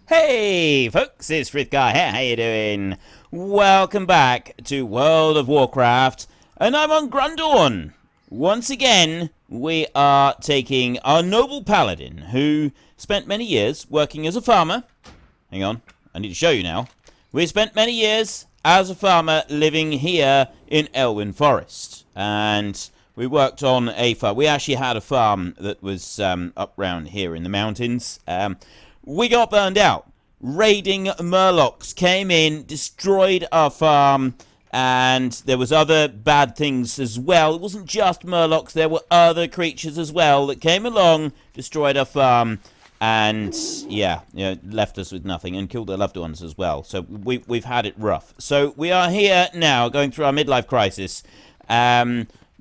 Hey folks, it's Frith Guy here, how you doing? Welcome back to World of Warcraft, and I'm on Grundorn. Once again, we are taking our noble paladin, who spent many years working as a farmer. Hang on, I need to show you now. We spent many years as a farmer living here in Elwyn Forest, and we worked on a farm. We actually had a farm that was up round here in the mountains. We got burned out. Raiding murlocs came in, destroyed our farm, and there was other bad things as well. It wasn't just murlocs, there were other creatures as well that came along, destroyed our farm, and left us with nothing, and killed our loved ones as well. So we've had it rough. So we are here now, going through our midlife crisis,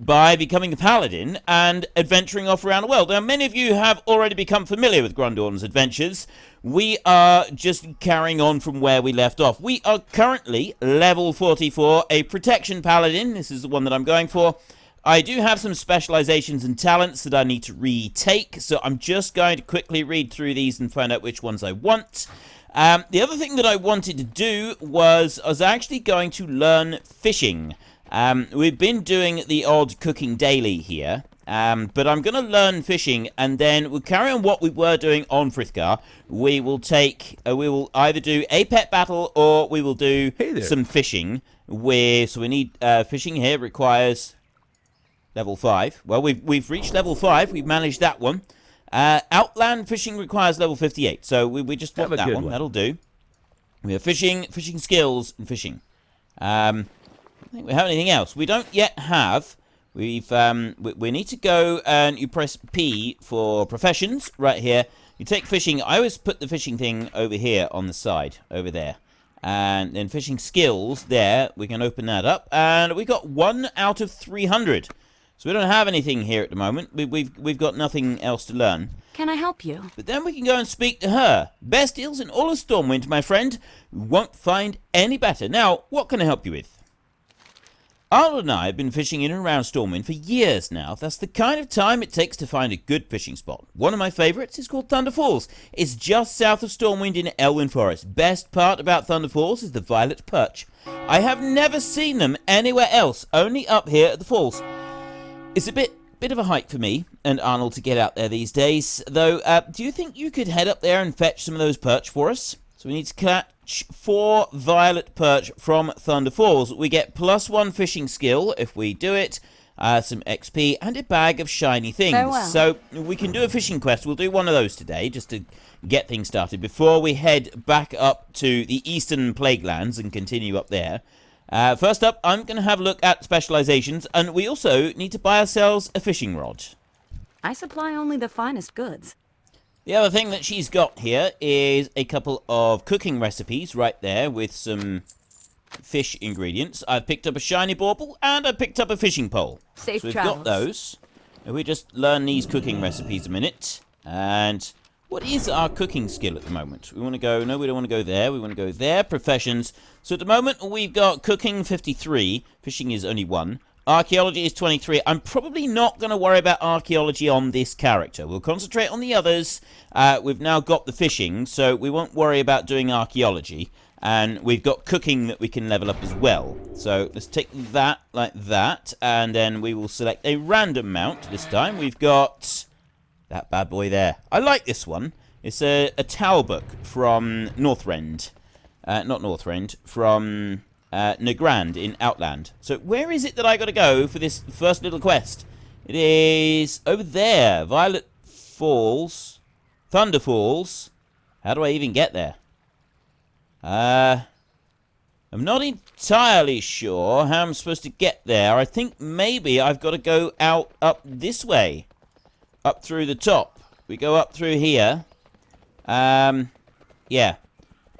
by becoming a paladin and adventuring off around the world. Now, many of you have already become familiar with Grundorn's adventures. We are just carrying on from where we left off. We are currently level 44, a protection paladin. This is the one that I'm going for. I do have some specializations and talents that I need to retake, so I'm just going to quickly read through these and find out which ones I want. The other thing that I wanted to do was I was actually going to learn fishing. We've been doing the odd cooking daily here, but I'm going to learn fishing, and then we'll carry on what we were doing on Frithgar. We will either do a pet battle, or we will do some fishing. So we need, fishing here requires level 5. Well, we've reached level 5, we've managed that one. Outland fishing requires level 58, so we just want that one, that'll do. We have fishing skills, and fishing. I think we have anything else. We don't yet have. We need to go and you press P for professions right here. You take fishing. I always put the fishing thing over here on the side, over there. And then fishing skills there. We can open that up. And we got 1 out of 300. So we don't have anything here at the moment. We've got nothing else to learn. Can I help you? But then we can go and speak to her. Best deals in all of Stormwind, my friend. Won't find any better. Now, what can I help you with? Arnold and I have been fishing in and around Stormwind for years now. That's the kind of time it takes to find a good fishing spot. One of my favourites is called Thunder Falls. It's just south of Stormwind in Elwyn Forest. Best part about Thunder Falls is the violet perch. I have never seen them anywhere else, only up here at the falls. It's a bit of a hike for me and Arnold to get out there these days, though. Do you think you could head up there and fetch some of those perch for us? So we need to catch 4 violet perch from Thunder Falls. We get +1 fishing skill if we do it, some XP, and a bag of shiny things. Farewell. So we can do a fishing quest. We'll do one of those today, just to get things started, before we head back up to the eastern Plaguelands and continue up there. First up, I'm going to have a look at specializations, and we also need to buy ourselves a fishing rod. I supply only the finest goods. The other thing that she's got here is a couple of cooking recipes right there with some fish ingredients. I've picked up a shiny bauble and I picked up a fishing pole. Safe so we've travels. got those. If we just learn these cooking recipes a minute. And what is our cooking skill at the moment? We want to go, no, we don't want to go there. We want to go there. Professions. So at the moment we've got cooking 53. Fishing is only 1. Archaeology is 23. I'm probably not going to worry about archaeology on this character. We'll concentrate on the others. We've now got the fishing, so we won't worry about doing archaeology. And we've got cooking that we can level up as well. So let's take that like that, and then we will select a random mount this time. We've got that bad boy there. I like this one. It's a tower book from Northrend. Not Northrend, from Nagrand in Outland. So where is it that I got to go for this first little quest? It is over there. Violet Falls. Thunder Falls. How do I even get there? I'm not entirely sure how I'm supposed to get there. I think maybe I've got to go up this way. Up through the top. We go up through here. Yeah.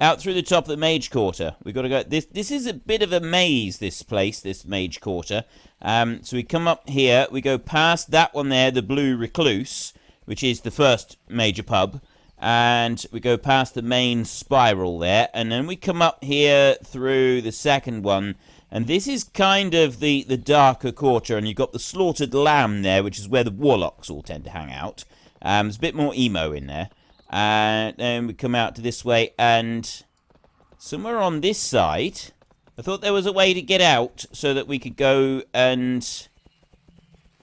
Out through the top of the Mage Quarter. We've got to go. This is a bit of a maze, this place, this Mage Quarter. So we come up here. We go past that one there, the Blue Recluse, which is the first major pub. And we go past the main spiral there. And then we come up here through the second one. And this is kind of the darker quarter. And you've got the Slaughtered Lamb there, which is where the Warlocks all tend to hang out. There's a bit more emo in there. And then we come out to this way, and somewhere on this side, I thought there was a way to get out so that we could go and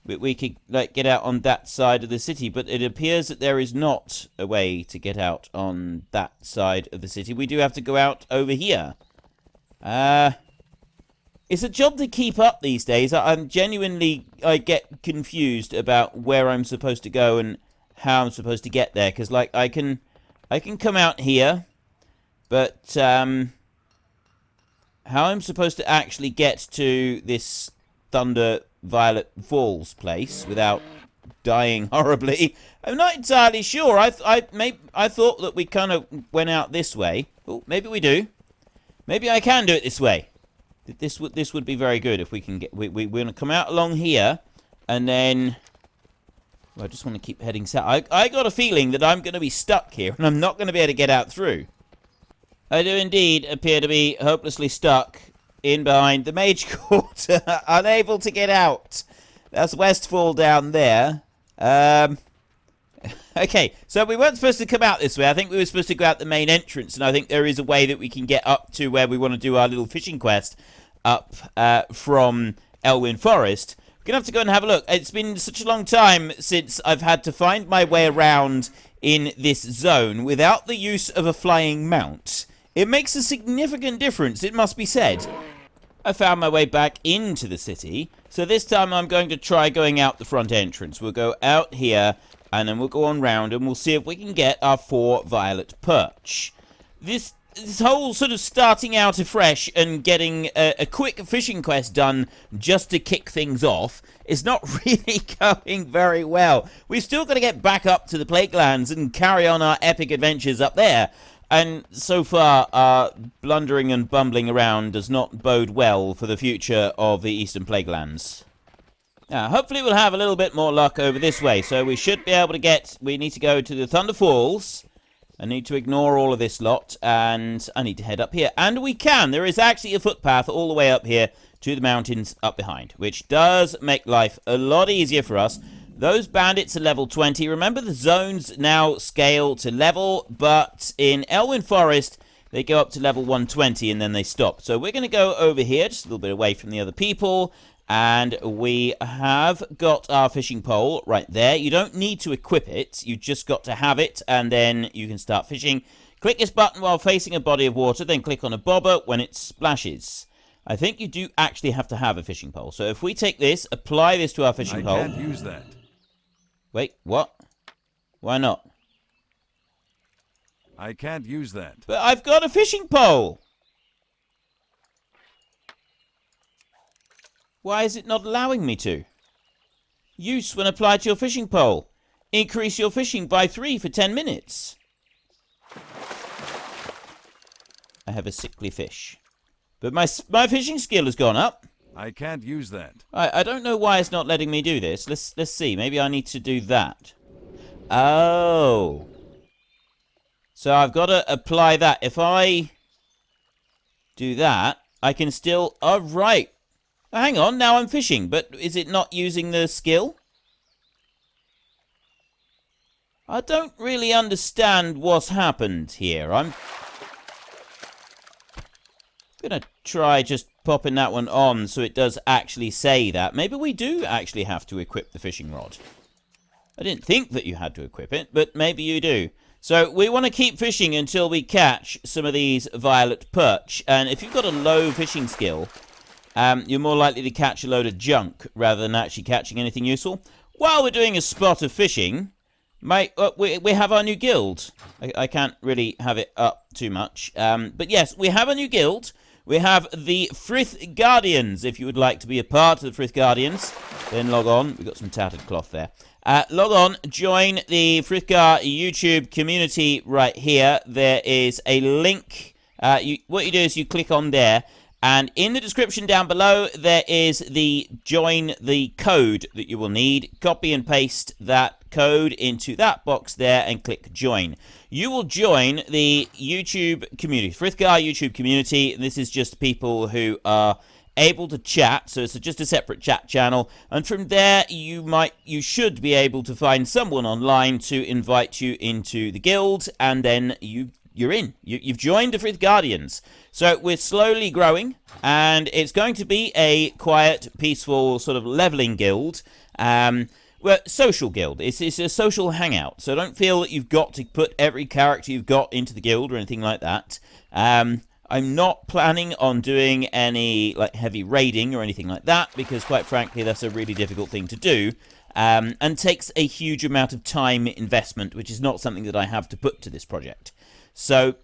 we could like get out on that side of the city, but it appears that there is not a way to get out on that side of the city. We do have to go out over here. It's a job to keep up these days. I'm genuinely, I get confused about where I'm supposed to go and how I'm supposed to get there, because like I can come out here, but how I'm supposed to actually get to this Thunder Violet Falls place without dying horribly, I'm not entirely sure. I thought that we kind of went out this way. Oh, maybe we do. Maybe I can do it this way. This would be very good if we can get. We're gonna come out along here, and then. Well, I just want to keep heading south. I got a feeling that I'm going to be stuck here, and I'm not going to be able to get out through. I do indeed appear to be hopelessly stuck in behind the Mage Court, unable to get out. That's Westfall down there. Okay, so we weren't supposed to come out this way. I think we were supposed to go out the main entrance, and I think there is a way that we can get up to where we want to do our little fishing quest up from Elwyn Forest. We're going to have to go and have a look. It's been such a long time since I've had to find my way around in this zone without the use of a flying mount. It makes a significant difference, it must be said. I found my way back into the city, so this time I'm going to try going out the front entrance. We'll go out here, and then we'll go on round, and we'll see if we can get our 4 violet perch. This whole sort of starting out afresh and getting a quick fishing quest done just to kick things off is not really going very well. We've still got to get back up to the Plaguelands and carry on our epic adventures up there. And so far, our blundering and bumbling around does not bode well for the future of the Eastern Plaguelands. Now, hopefully we'll have a little bit more luck over this way. So we should be able to get... We need to go to the Thunder Falls. I need to ignore all of this lot, and I need to head up here. And we can! There is actually a footpath all the way up here to the mountains up behind, which does make life a lot easier for us. Those bandits are level 20. Remember, the zones now scale to level, but in Elwyn Forest, they go up to level 120, and then they stop. So we're going to go over here, just a little bit away from the other people, and we have got our fishing pole right there. You don't need to equip it. You just got to have it, and then you can start fishing. Click this button while facing a body of water, then click on a bobber when it splashes. I think you do actually have to have a fishing pole. So if we take this, apply this to our fishing pole. I can't use that. Wait, what? Why not? I can't use that. But I've got a fishing pole! Why is it not allowing me to? Use when applied to your fishing pole. Increase your fishing by 3 for 10 minutes. I have a sickly fish. But my fishing skill has gone up. I can't use that. I don't know why it's not letting me do this. Let's see. Maybe I need to do that. Oh. So I've got to apply that. If I do that, I can still... Oh, right. Hang on, now I'm fishing, but is it not using the skill? I don't really understand what's happened here. I'm gonna try just popping that one on so it does actually say that. Maybe we do actually have to equip the fishing rod. I didn't think that you had to equip it, but maybe you do. So we want to keep fishing until we catch some of these violet perch. And if you've got a low fishing skill... you're more likely to catch a load of junk rather than actually catching anything useful. While we're doing a spot of fishing, we have our new guild. I can't really have it up too much. But yes, we have a new guild. We have the Frith Guardians. If you would like to be a part of the Frith Guardians, then log on. We've got some tattered cloth there. Log on, join the Frithgar YouTube community right here. There is a link. What you do is you click on there. And in the description down below, there is the join the code that you will need. Copy and paste that code into that box there and click join. You will join the YouTube community, Frithgar YouTube community. This is just people who are able to chat, so it's just a separate chat channel, and from there you should be able to find someone online to invite you into the guild, and then you're in. You've joined the Frith Guardians. So we're slowly growing, and it's going to be a quiet, peaceful sort of leveling guild. Well, social guild. It's a social hangout, so don't feel that you've got to put every character you've got into the guild or anything like that. I'm not planning on doing any like heavy raiding or anything like that, because quite frankly that's a really difficult thing to do, and takes a huge amount of time investment, which is not something that I have to put to this project. So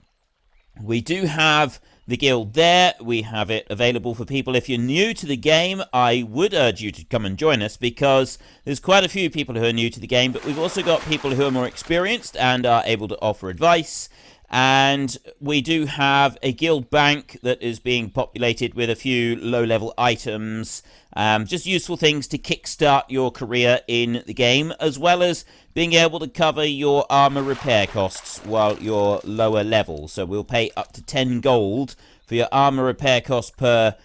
we do have the guild there. We have it available for people. If you're new to the game, I would urge you to come and join us, because there's quite a few people who are new to the game, but we've also got people who are more experienced and are able to offer advice. And we do have a guild bank that is being populated with a few low-level items, just useful things to kickstart your career in the game, as well as being able to cover your armor repair costs while you're lower level. So we'll pay up to 10 gold for your armor repair cost per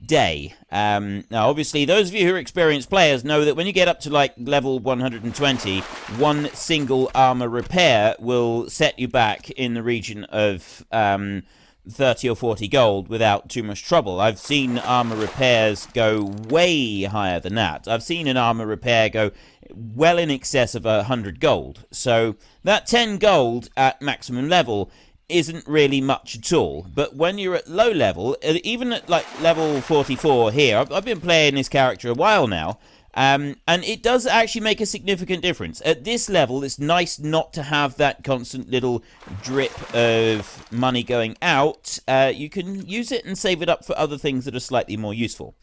day. Now, obviously, those of you who are experienced players know that when you get up to like level 120, one single armor repair will set you back in the region of 30 or 40 gold without too much trouble. I've seen armor repairs go way higher than that. I've seen an armor repair go well in excess of 100 gold. So that 10 gold at maximum level isn't really much at all. But when you're at low level, even at like level 44 here, I've been playing this character a while now, and it does actually make a significant difference. At this level, it's nice not to have that constant little drip of money going out. You can use it and save it up for other things that are slightly more useful.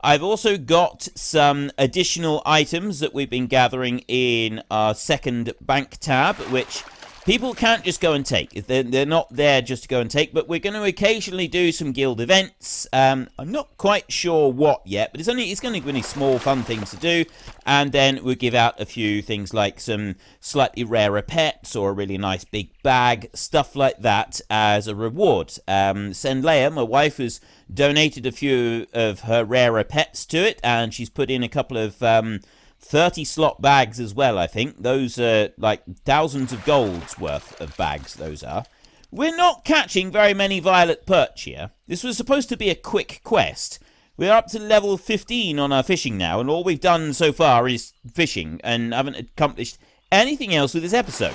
I've also got some additional items that we've been gathering in our second bank tab, which people can't just go and take. They're not there just to go and take, but we're going to occasionally do some guild events. I'm not quite sure what yet, but it's going to be really small, fun things to do, and then we'll give out a few things like some slightly rarer pets or a really nice big bag, stuff like that as a reward. Senleia, my wife, has donated a few of her rarer pets to it, and she's put in a couple of 30 slot bags as well, I think. Those are like thousands of gold's worth of bags, those are. We're not catching very many violet perch here. This was supposed to be a quick quest. We're up to level 15 on our fishing now, and all we've done so far is fishing, and haven't accomplished anything else with this episode.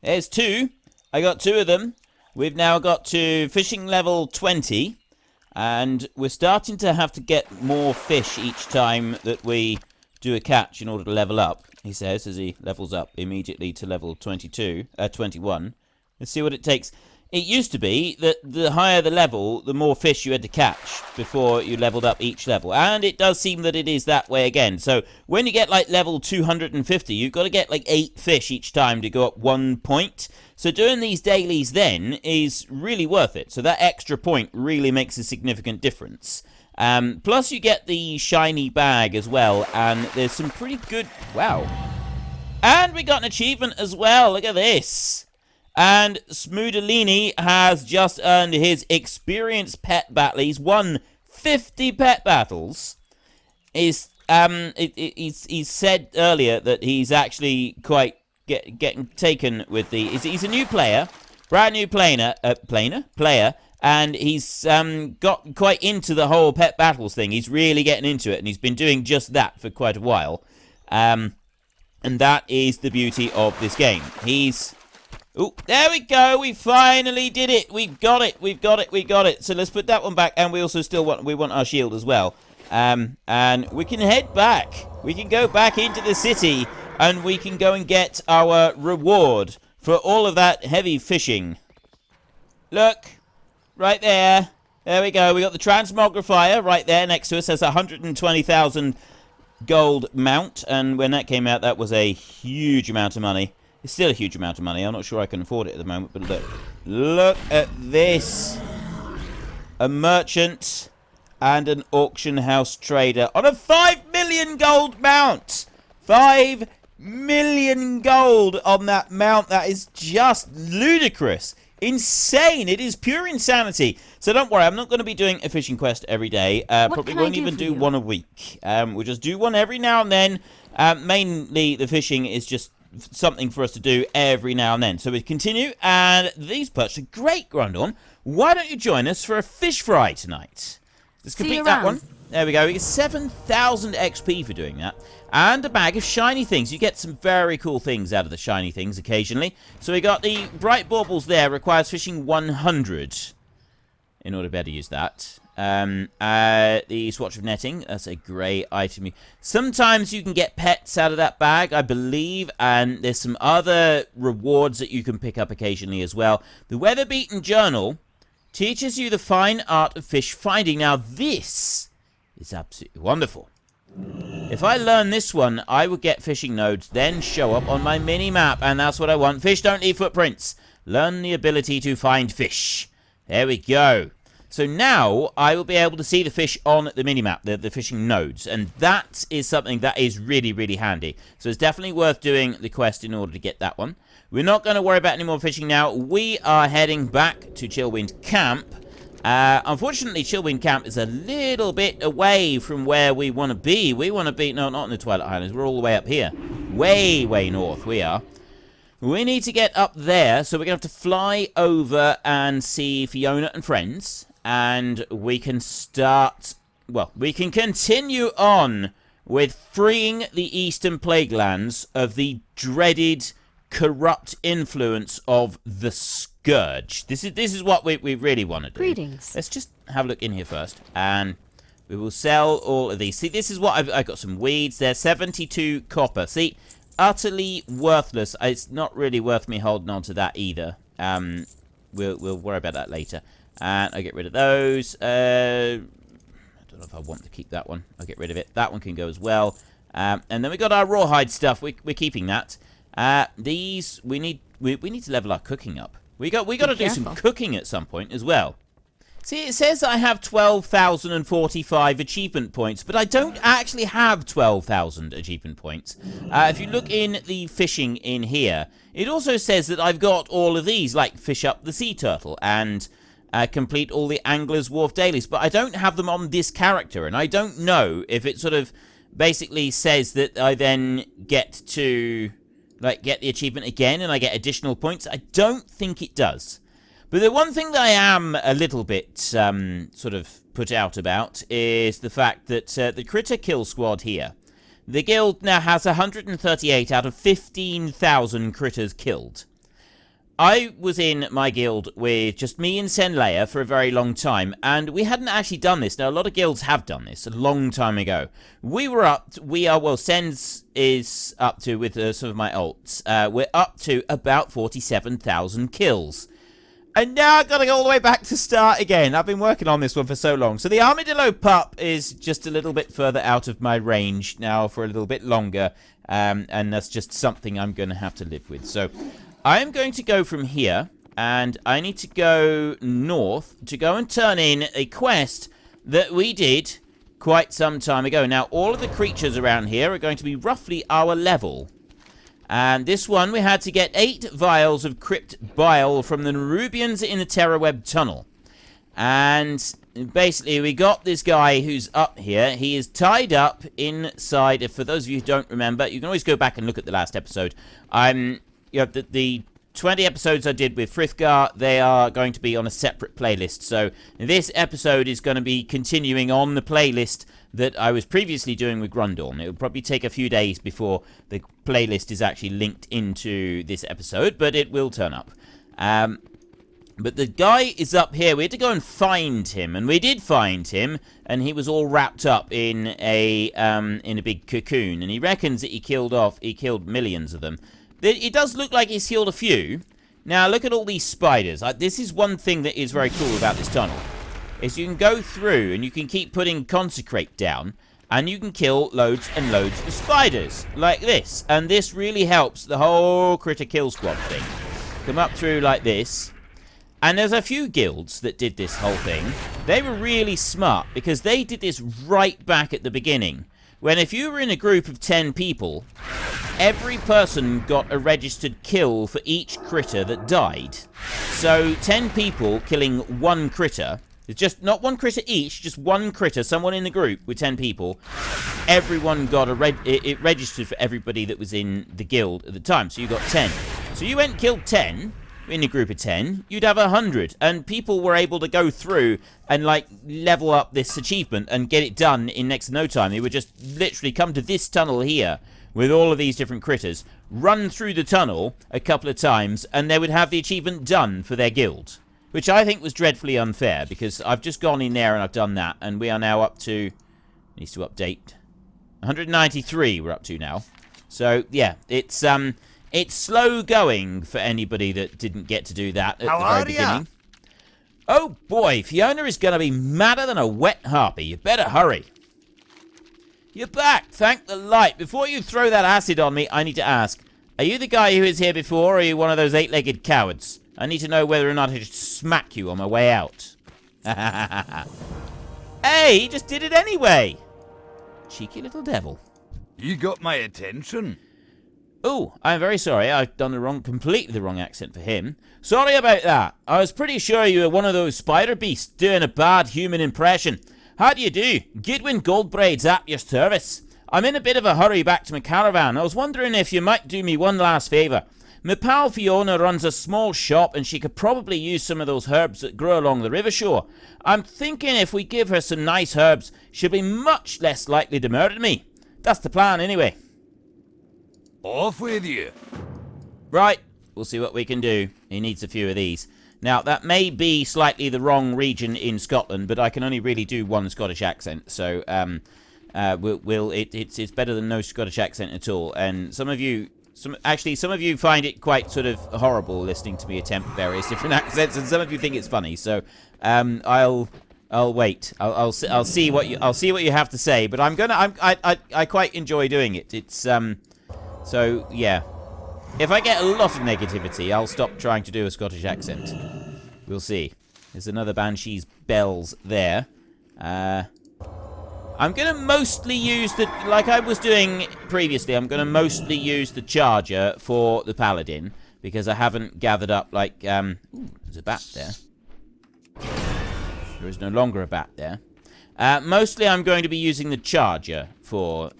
There's 2. I got 2 of them. We've now got to fishing level 20, and we're starting to have to get more fish each time that we do a catch in order to level up, he says, as he levels up immediately to level 21. Let's see what it takes. It used to be that the higher the level, the more fish you had to catch before you leveled up each level. And it does seem that it is that way again. So when you get like level 250, you've got to get like 8 fish each time to go up 1 point. So doing these dailies then is really worth it. So that extra point really makes a significant difference. Plus you get the shiny bag as well. And there's some pretty good... Wow. And we got an achievement as well. Look at this. And Smoodalini has just earned his experienced pet battle. He's won 50 pet battles. He's said earlier that he's actually quite getting taken with the... He's a new player, brand new player, and he's got quite into the whole pet battles thing. He's really getting into it, and he's been doing just that for quite a while. And that is the beauty of this game. Oh, there we go. We finally did it. We've got it. So let's put that one back, and we also still want our shield as well. And we can head back. We can go back into the city, and we can go and get our reward for all of that heavy fishing. Look, right there. There we go. We got the transmogrifier right there next to us. Has 120,000 gold mount, and when that came out, that was a huge amount of money. It's still a huge amount of money. I'm not sure I can afford it at the moment, but look at this. A merchant and an auction house trader on a 5 million gold mount. 5 million gold on that mount. That is just ludicrous. insane. It is pure insanity. So don't worry, I'm not going to be doing a fishing quest every day. Probably can I won't do even for do you? one a week. We'll just do one every now and then. Mainly, the fishing is just something for us to do every now and then. So we continue, and these perch are great, Grundorn. Why don't you join us for a fish fry tonight? Let's See you complete that around. one. There we go. We get 7,000 XP for doing that. And a bag of shiny things. You get some very cool things out of the shiny things occasionally. So we got the bright baubles there. Requires fishing 100 in order to be able to use that. The swatch of netting. That's a great item. Sometimes you can get pets out of that bag, I believe. And there's some other rewards that you can pick up occasionally as well. The weather-beaten journal teaches you the fine art of fish finding. Now this is absolutely wonderful. If I learn this one, I will get fishing nodes, then show up on my mini-map, and that's what I want. Fish don't leave footprints. Learn the ability to find fish. There we go. So now I will be able to see the fish on the mini-map, the fishing nodes, and that is something that is really, really handy. So it's definitely worth doing the quest in order to get that one. We're not going to worry about any more fishing now. We are heading back to Chillwind Camp. Unfortunately, Chillwind Camp is a little bit away from where we want to be. We want to be, no, not in the Twilight Highlands. We're all the way up here. Way, way north we are. We need to get up there, so we're going to have to fly over and see Fiona and friends. And we can start, well, we can continue on with freeing the Eastern Plaguelands of the dreaded, corrupt influence of the Scourge. This is what we really want to do. Greetings. Let's just have a look in here first, and we will sell all of these. See, this is what I've got some weeds there, 72 copper. See, utterly worthless. It's not really worth me holding on to that either. We'll worry about that later. And I'll get rid of those. I don't know if I want to keep that one. I'll get rid of it. That one can go as well. And then we got our rawhide stuff. We're keeping that. These we need to level our cooking up. We got to do some cooking at some point as well. See, it says I have 12,045 achievement points, but I don't actually have 12,000 achievement points. If you look in the fishing in here, it also says that I've got all of these, like fish up the sea turtle and complete all the Angler's Wharf dailies, but I don't have them on this character, and I don't know if it sort of basically says that I then get to get the achievement again and I get additional points. I don't think it does. But the one thing that I am a little bit sort of put out about is the fact that the Critter Kill Squad here, the guild now has 138 out of 15,000 critters killed. I was in my guild with just me and Senleia for a very long time, and we hadn't actually done this. Now, a lot of guilds have done this a long time ago. Sen's is up to, with some of my alts, we're up to about 47,000 kills. And now I've got to go all the way back to start again. I've been working on this one for so long. So the Armadillo Pup is just a little bit further out of my range now for a little bit longer, and that's just something I'm going to have to live with. So I'm going to go from here, and I need to go north to go and turn in a quest that we did quite some time ago. Now, all of the creatures around here are going to be roughly our level. And this one, we had to get 8 vials of crypt bile from the Nerubians in the Terraweb Tunnel. And basically, we got this guy who's up here. He is tied up inside, for those of you who don't remember, you can always go back and look at the last episode. The 20 episodes I did with Frithgar, they are going to be on a separate playlist. So this episode is going to be continuing on the playlist that I was previously doing with Grundorn. It will probably take a few days before the playlist is actually linked into this episode, but it will turn up. But the guy is up here. We had to go and find him, and we did find him, and he was all wrapped up in a big cocoon, and he reckons that he killed millions of them. It does look like he's killed a few. Now, look at all these spiders. This is one thing that is very cool about this tunnel, is you can go through, and you can keep putting Consecrate down, and you can kill loads and loads of spiders, like this. And this really helps the whole Critter Kill Squad thing. Come up through like this. And there's a few guilds that did this whole thing. They were really smart, because they did this right back at the beginning. When if you were in a group of 10 people, every person got a registered kill for each critter that died. So 10 people killing one critter. It's just not one critter each, just one critter. Someone in the group with 10 people. Everyone got it registered for everybody that was in the guild at the time. So you got 10. So you went and killed 10 in a group of 10. You'd have 100. And people were able to go through and, like, level up this achievement and get it done in next to no time. They would just literally come to this tunnel here with all of these different critters, run through the tunnel a couple of times, and they would have the achievement done for their guild. Which I think was dreadfully unfair, because I've just gone in there and I've done that, and we are now up to... Needs to update. 193 we're up to now. So, yeah, it's slow going for anybody that didn't get to do that at the very beginning. Oh, boy, Fiona is going to be madder than a wet harpy. You better hurry. You're back, thank the light. Before you throw that acid on me, I need to ask, are you the guy who was here before, or are you one of those 8-legged cowards? I need to know whether or not I should smack you on my way out. Hey, he just did it anyway. Cheeky little devil. You got my attention. Oh, I'm very sorry. I've done completely the wrong accent for him. Sorry about that. I was pretty sure you were one of those spider beasts doing a bad human impression. How do you do? Goodwin Goldbraid's at your service. I'm in a bit of a hurry back to my caravan. I was wondering if you might do me one last favour. My pal Fiona runs a small shop, and she could probably use some of those herbs that grow along the river shore. I'm thinking if we give her some nice herbs, she'll be much less likely to murder me. That's the plan, anyway. Off with you. Right, we'll see what we can do. He needs a few of these. Now, that may be slightly the wrong region in Scotland, but I can only really do one Scottish accent, so it's better than no Scottish accent at all. And some of you find it quite sort of horrible listening to me attempt various different accents, and some of you think it's funny. So, I'll wait. I'll see what you have to say. But I quite enjoy doing it. It's so yeah. If I get a lot of negativity, I'll stop trying to do a Scottish accent. We'll see. There's another Banshee's bells there. I'm going to mostly use like I was doing previously, I'm going to mostly use the charger for the Paladin, because I haven't gathered up, like, ooh, there's a bat there. There is no longer a bat there. Mostly I'm going to be using the charger for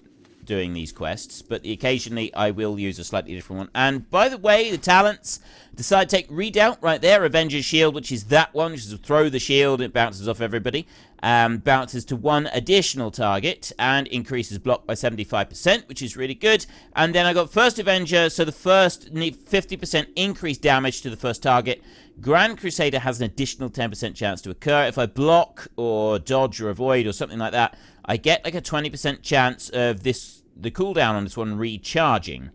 doing these quests, but occasionally I will use a slightly different one. And by the way, the talents decide to take Redoubt right there, Avenger's Shield, which is that one, which is throw the shield, it bounces off everybody. Bounces to one additional target and increases block by 75%, which is really good. And then I got First Avenger, so the first 50% increased damage to the first target. Grand Crusader has an additional 10% chance to occur. If I block or dodge or avoid or something like that, I get like a 20% chance of the cooldown on this one recharging.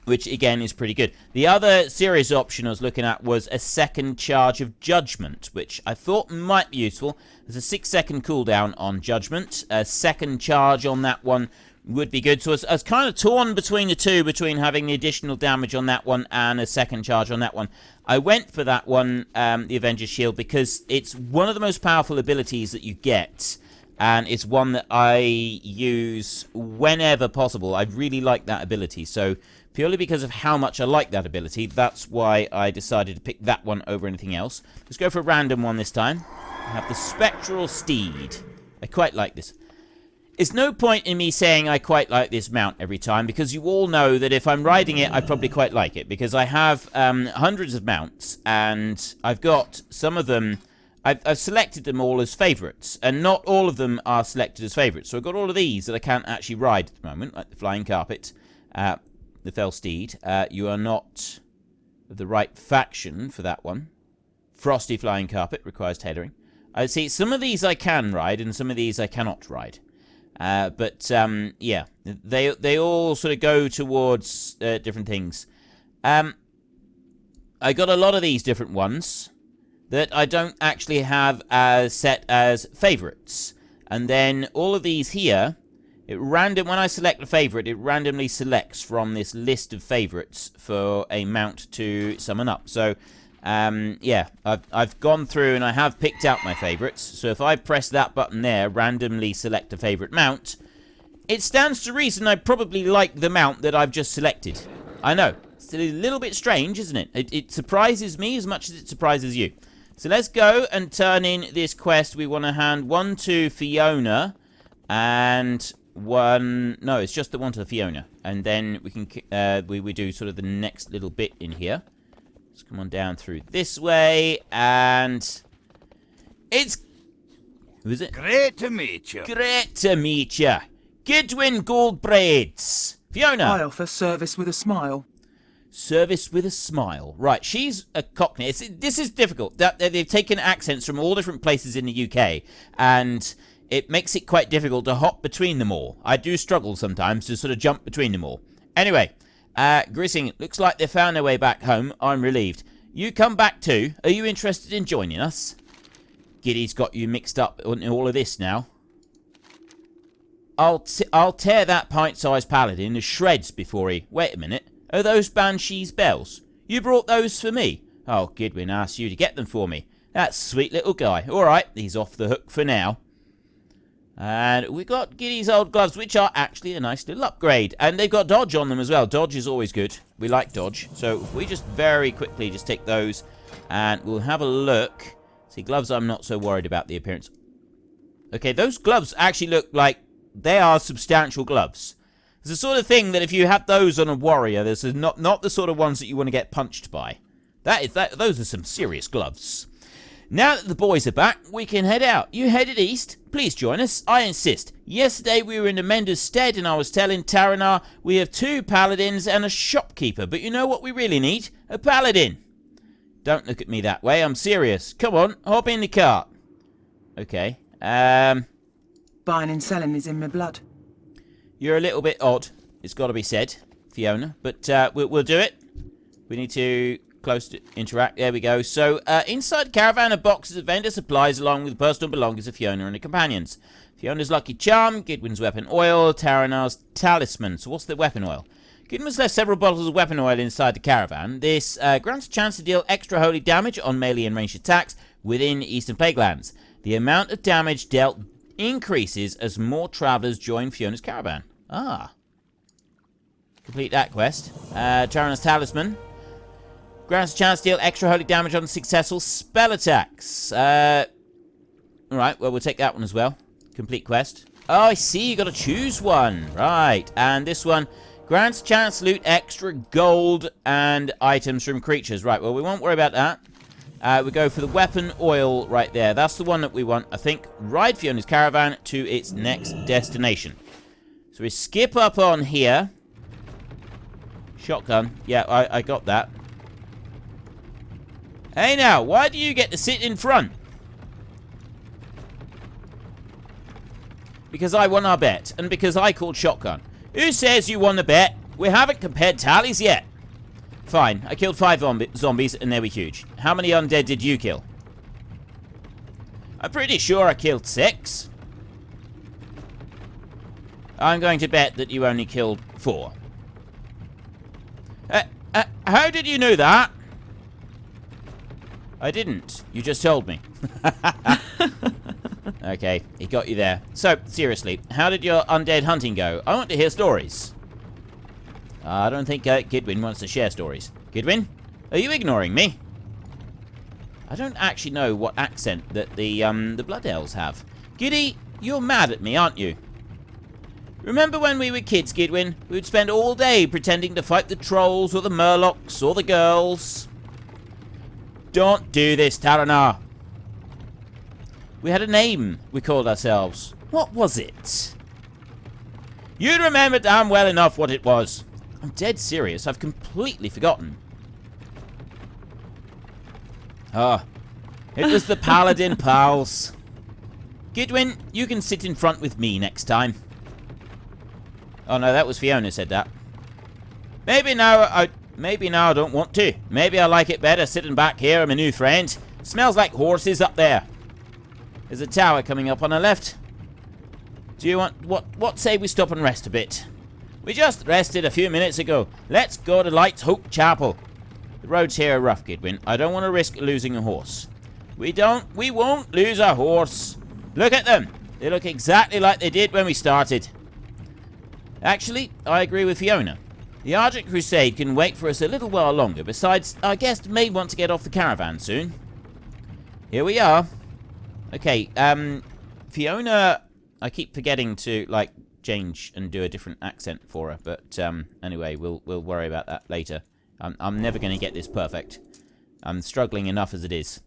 Which, again, is pretty good. The other serious option I was looking at was a second charge of Judgment, which I thought might be useful. There's a 6-second cooldown on Judgment. A second charge on that one would be good. So I was kind of torn between the two, between having the additional damage on that one and a second charge on that one. I went for that one, the Avenger's Shield, because it's one of the most powerful abilities that you get. And it's one that I use whenever possible. I really like that ability. So purely because of how much I like that ability, that's why I decided to pick that one over anything else. Let's go for a random one this time. I have the Spectral Steed. I quite like this. It's no point in me saying I quite like this mount every time, because you all know that if I'm riding it, I probably quite like it. Because I have hundreds of mounts, and I've got some of them... I've selected them all as favourites, and not all of them are selected as favourites. So I've got all of these that I can't actually ride at the moment, like the Flying Carpet, the Fell Steed. You are not the right faction for that one. Frosty Flying Carpet requires tailoring. I see some of these I can ride, and some of these I cannot ride. But yeah, they all sort of go towards different things. I got a lot of these different ones that I don't actually have as set as favourites. And then all of these here, when I select a favourite, it randomly selects from this list of favourites for a mount to summon up. So, yeah, I've gone through and I have picked out my favourites. So if I press that button there, randomly select a favourite mount, it stands to reason I probably like the mount that I've just selected. I know, That's a little bit strange, isn't it? It surprises me as much as it surprises you. So let's go and turn in this quest. We want to hand one to Fiona and one... No, it's just the one to Fiona. And then we can we do sort of the next little bit in here. Let's come on down through this way. And it's... Who is it? Great to meet you. Great to meet you. Goodwin Goldbraids. Fiona. I offer service with a smile. Service with a smile. Right, she's a Cockney. This is difficult. They've taken accents from all different places in the UK, and it makes it quite difficult to hop between them all. I do struggle sometimes to sort of jump between them all. Anyway, Grissing, looks like they found their way back home. I'm relieved. You come back too. Are you interested in joining us? Giddy's got you mixed up in all of this now. I'll tear that pint-sized paladin to shreds before he... Wait a minute. Are those Banshee's bells? You brought those for me? Oh, Gidwin asked you to get them for me. That sweet little guy. Alright, he's off the hook for now. And we got Giddy's old gloves, which are actually a nice little upgrade. And they've got dodge on them as well. Dodge is always good. We like dodge. So if we just very quickly just take those and we'll have a look. See, gloves, I'm not so worried about the appearance. Okay, those gloves actually look like they are substantial gloves. It's the sort of thing that if you have those on a warrior, this is not the sort of ones that you want to get punched by. Those are some serious gloves. Now that the boys are back, we can head out. You headed east? Please join us. I insist. Yesterday we were in the Mender's stead and I was telling Terenas we have 2 paladins and a shopkeeper. But you know what we really need? A paladin. Don't look at me that way. I'm serious. Come on, hop in the cart. Okay. Buying and selling is in my blood. You're a little bit odd. It's got to be said, Fiona. But we'll do it. We need to close to interact. There we go. So inside the caravan are boxes of vendor supplies along with the personal belongings of Fiona and her companions. Fiona's lucky charm, Gidwin's weapon oil, Terenas' talisman. So what's the weapon oil? Gidwin's left several bottles of weapon oil inside the caravan. This grants a chance to deal extra holy damage on melee and ranged attacks within Eastern Plaguelands. The amount of damage dealt increases as more travellers join Fiona's caravan. Ah. Complete that quest. Terenas' talisman. Grants a chance to deal extra holy damage on successful spell attacks. Alright, well, we'll take that one as well. Complete quest. Oh, I see, you got to choose one. Right, and this one grants a chance to loot extra gold and items from creatures. Right, well, we won't worry about that. We go for the weapon oil right there. That's the one that we want, I think. Ride Fiona's caravan to its next destination. So we skip up on here. Shotgun. Yeah, I got that. Hey now, why do you get to sit in front? Because I won our bet, and because I called shotgun. Who says you won the bet? We haven't compared tallies yet. Fine, I killed 5 zombies, and they were huge. How many undead did you kill? I'm pretty sure I killed 6. I'm going to bet that you only killed 4. How did you know that? I didn't. You just told me. Okay, he got you there. So, seriously, how did your undead hunting go? I want to hear stories. I don't think Gidwin wants to share stories. Gidwin, are you ignoring me? I don't actually know what accent that the Blood Elves have. Giddy, you're mad at me, aren't you? Remember when we were kids, Gidwin? We would spend all day pretending to fight the trolls or the murlocs or the girls. Don't do this, Terenas. We had a name we called ourselves. What was it? You'd remember damn well enough what it was. I'm dead serious. I've completely forgotten. Ah, it was the Paladin pals. Gidwin, you can sit in front with me next time. Oh no, that was Fiona said that. Maybe now I don't want to. Maybe I like it better sitting back here, my new friend. Smells like horses up there. There's a tower coming up on the left. Do you want... What say we stop and rest a bit? We just rested a few minutes ago. Let's go to Light's Hope Chapel. The roads here are rough, Gidwin. I don't want to risk losing a horse. We won't lose a horse. Look at them. They look exactly like they did when we started. Actually, I agree with Fiona. The Argent Crusade can wait for us a little while longer. Besides, our guest may want to get off the caravan soon. Here we are. Okay, Fiona, I keep forgetting to, like, change and do a different accent for her. But, anyway, we'll worry about that later. I'm never going to get this perfect. I'm struggling enough as it is.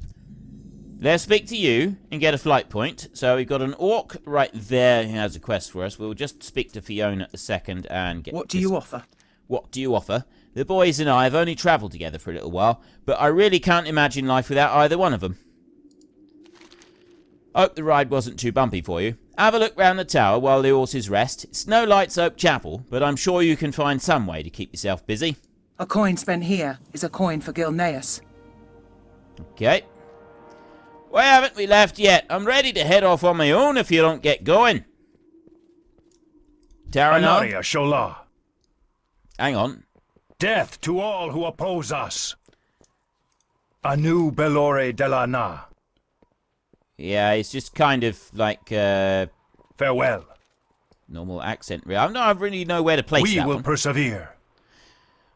Let's speak to you and get a flight point. So we've got an orc right there who has a quest for us. We'll just speak to Fiona a second and get... What do you offer? What do you offer? The boys and I have only travelled together for a little while, but I really can't imagine life without either one of them. Hope the ride wasn't too bumpy for you. Have a look round the tower while the horses rest. It's no Lights Oak Chapel, but I'm sure you can find some way to keep yourself busy. A coin spent here is a coin for Gilneas. Okay. Why haven't we left yet? I'm ready to head off on my own if you don't get going. Terenas? Anaria Shola. Hang on. Death to all who oppose us. Anu Belore de la Na. Yeah, it's just kind of like, Farewell. normal accent. I don't really know where to place We that will one. persevere.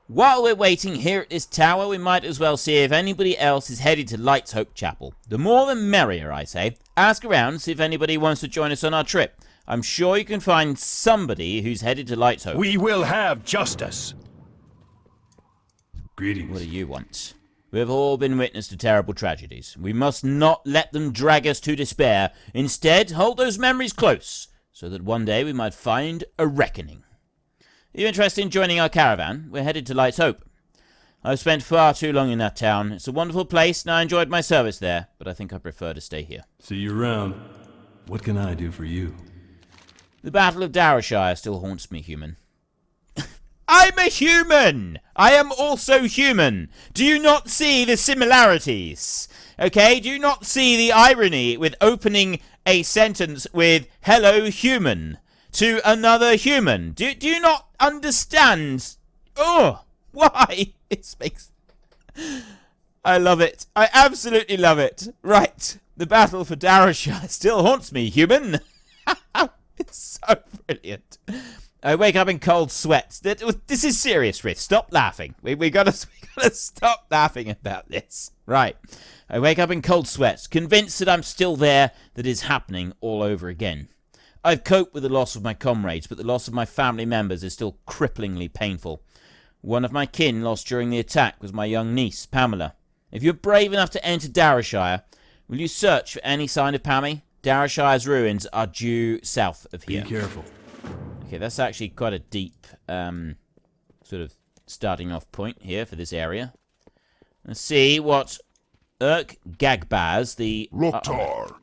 While we're waiting here at this tower, we might as well see if anybody else is headed to Lights Hope Chapel. The more the merrier, I say. Ask around, see if anybody wants to join us on our trip. I'm sure you can find somebody who's headed to Lights Hope. We will have justice. Greetings. What do you want? We have all been witness to terrible tragedies. We must not let them drag us to despair. Instead, hold those memories close, so that one day we might find a reckoning. Are you interested in joining our caravan? We're headed to Lights Hope. I've spent far too long in that town. It's a wonderful place, and I enjoyed my service there, but I think I prefer to stay here. See you around. What can I do for you? The Battle of Darashire still haunts me, human. I'm a human! I am also human! Do you not see the similarities? Okay, do you not see the irony with opening a sentence with, hello, human, to another human? Do you not understand? Oh, why? It makes... I love it. I absolutely love it. Right, the battle for Darashire still haunts me, human. It's so brilliant. I wake up in cold sweats. This is serious, Frith. Stop laughing. We gotta stop laughing about this. Right. I wake up in cold sweats, convinced that I'm still there, that is happening all over again. I've coped with the loss of my comrades, but the loss of my family members is still cripplingly painful. One of my kin lost during the attack was my young niece, Pamela. If you're brave enough to enter Darashire, will you search for any sign of Pammy? Darashire's ruins are due south of here. Be careful. Okay, that's actually quite a deep sort of starting off point here for this area. Let's see what Urk Gagbaz, the... Ruktar.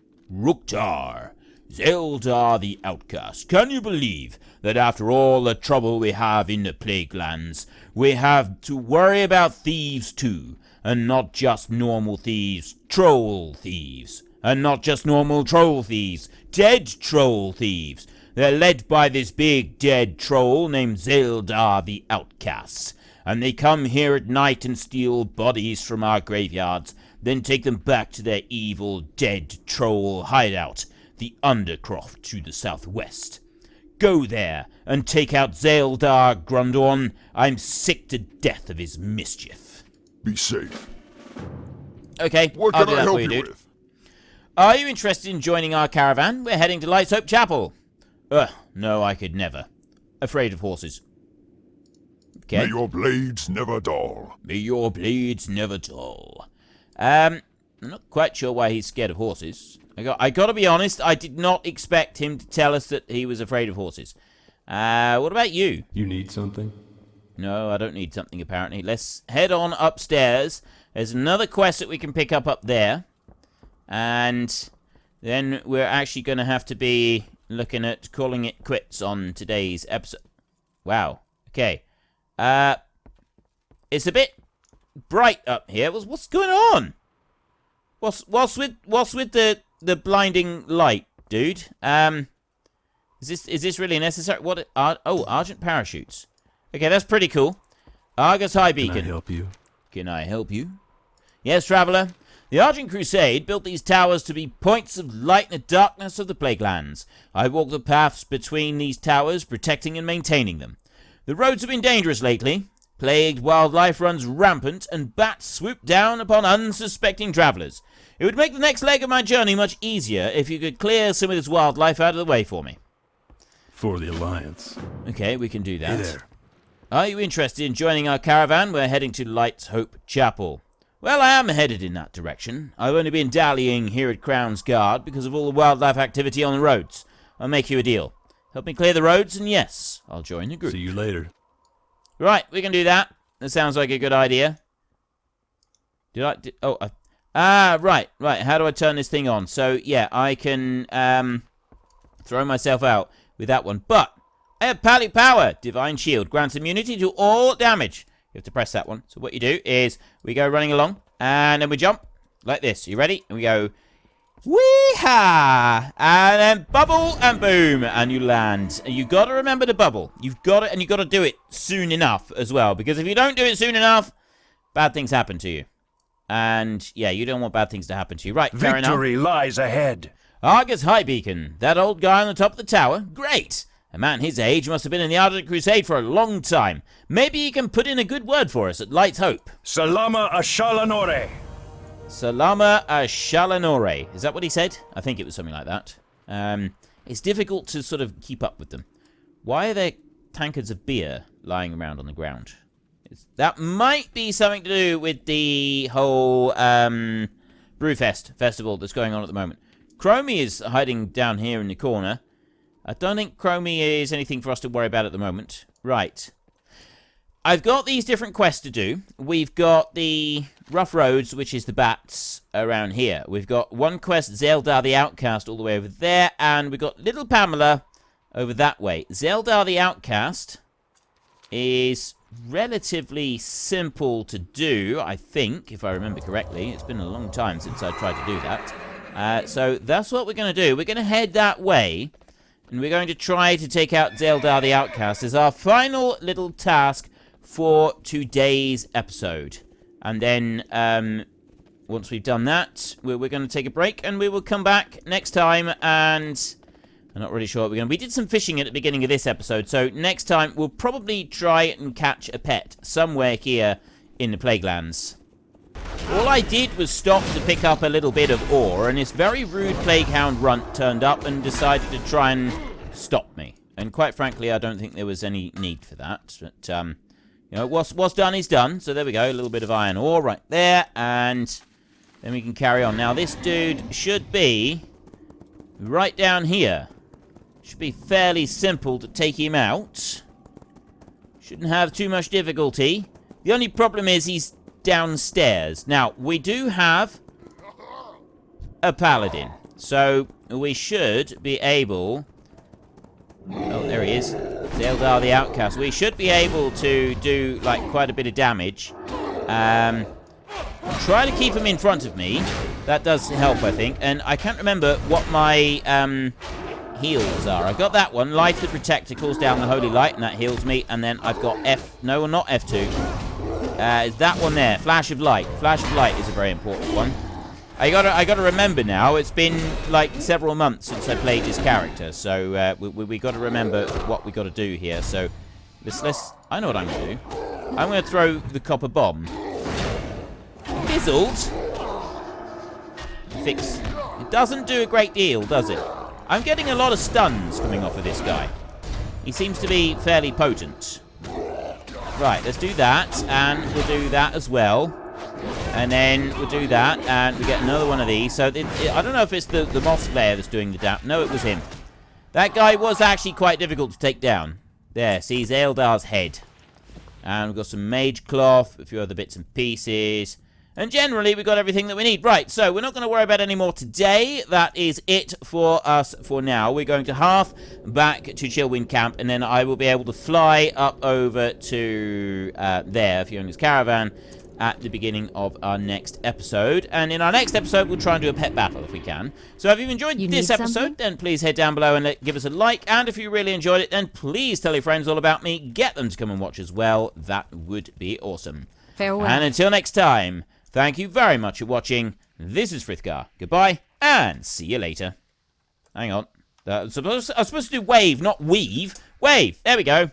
Zeldar the Outcast. Can you believe that after all the trouble we have in the Plaguelands, we have to worry about thieves too, and not just normal thieves, troll thieves. And not just normal troll thieves, dead troll thieves. They're led by this big dead troll named Zeldar the Outcast. And they come here at night and steal bodies from our graveyards, then take them back to their evil dead troll hideout, the Undercroft to the southwest. Go there and take out Zeldar, Grundorn. I'm sick to death of his mischief. Be safe. Okay, What I'll can do I that help for you, you dude. with? Are you interested in joining our caravan? We're heading to Lights Hope Chapel. No, I could never. Afraid of horses. Okay. May your blades never dull. May your blades never dull. I'm not quite sure why he's scared of horses. I gotta be honest, I did not expect him to tell us that he was afraid of horses. What about you? You need something? No, I don't need something apparently. Let's head on upstairs. There's another quest that we can pick up there. And then we're actually going to have to be looking at calling it quits on today's episode. Wow. Okay. It's a bit bright up here. What's going on? What's with the blinding light, dude? Is this really necessary? What? Argent parachutes. Okay, that's pretty cool. Argus High Beacon. Can I help you? Can I help you? Yes, traveller. The Argent Crusade built these towers to be points of light in the darkness of the Plaguelands. I walk the paths between these towers, protecting and maintaining them. The roads have been dangerous lately. Plagued wildlife runs rampant, and bats swoop down upon unsuspecting travellers. It would make the next leg of my journey much easier if you could clear some of this wildlife out of the way for me. For the Alliance. Okay, we can do that. Hey there. Are you interested in joining our caravan? We're heading to Light's Hope Chapel. Well, I am headed in that direction. I've only been dallying here at Crown's Guard because of all the wildlife activity on the roads. I'll make you a deal. Help me clear the roads, and yes, I'll join the group. See you later. Right, we can do that. That sounds like a good idea. Right. How do I turn this thing on? So, yeah, I can throw myself out with that one. But I have Pally Power. Divine Shield grants immunity to all damage. You have to press that one. So what you do is we go running along, and then we jump like this. You ready? And we go, wee-ha! And then bubble, and boom, and you land. And you've got to remember the bubble. You've got it, and you've got to do it soon enough as well. Because if you don't do it soon enough, bad things happen to you. And, yeah, you don't want bad things to happen to you. Right, fair enough. Victory lies ahead. Argus High Beacon. That old guy on the top of the tower? Great! A man his age must have been in the Arctic Crusade for a long time. Maybe he can put in a good word for us at Light's Hope. Salama Ashalanore. Salama Ashalanore. Is that what he said? I think it was something like that. It's difficult to sort of keep up with them. Why are there tankards of beer lying around on the ground? That might be something to do with the whole Brewfest festival that's going on at the moment. Chromie is hiding down here in the corner. I don't think Chromie is anything for us to worry about at the moment. Right. I've got these different quests to do. We've got the Rough Roads, which is the bats around here. We've got one quest, Zeldar the Outcast, all the way over there. And we've got Little Pamela over that way. Zeldar the Outcast is relatively simple to do, I think, if I remember correctly. It's been a long time since I tried to do that. So that's what we're going to do. We're going to head that way. And we're going to try to take out Zeldar the Outcast as our final little task for today's episode. And then, once we've done that, we're going to take a break, and we will come back next time, and I'm not really sure what we're going to... We did some fishing at the beginning of this episode, so next time we'll probably try and catch a pet somewhere here in the Plaguelands. All I did was stop to pick up a little bit of ore, and this very rude Plaguehound runt turned up and decided to try and stop me. And quite frankly, I don't think there was any need for that. But, you know, what's done is done. So there we go, a little bit of iron ore right there, and then we can carry on. Now, this dude should be right down here. Should be fairly simple to take him out. Shouldn't have too much difficulty. The only problem is he's downstairs. Now, we do have a paladin, so we should be able... Oh, there he is. Zeldar the Outcast. We should be able to do, like, quite a bit of damage. Try to keep him in front of me. That does help, I think. And I can't remember what my heals are. I got that one. Light the Protector calls down the Holy Light, and that heals me. And then I've got No, not F2. Is that one there? Flash of Light. Flash of Light is a very important one. I gotta remember now. It's been like several months since I played this character, so we gotta remember what we gotta do here. So let's. I know what I'm gonna do. I'm gonna throw the copper bomb. Fizzled. Fix. It doesn't do a great deal, does it? I'm getting a lot of stuns coming off of this guy. He seems to be fairly potent. Right, let's do that, and we'll do that as well. And then we'll do that, and we get another one of these. So, I don't know if it's the Moss Slayer that's doing the damage. No, it was him. That guy was actually quite difficult to take down. There, see, Zealdar's head. And we've got some Mage Cloth, a few other bits and pieces. And generally, we've got everything that we need. Right, so we're not going to worry about any more today. That is it for us for now. We're going to half back to Chillwind Camp, and then I will be able to fly up over to there, Fiona's Caravan, at the beginning of our next episode. And in our next episode, we'll try and do a pet battle if we can. So if you've enjoyed this episode, then please head down below and give us a like. And if you really enjoyed it, then please tell your friends all about me. Get them to come and watch as well. That would be awesome. Farewell. And until next time, thank you very much for watching. This is Frithgar. Goodbye, and see you later. Hang on. I was supposed to do wave, not weave. Wave. There we go.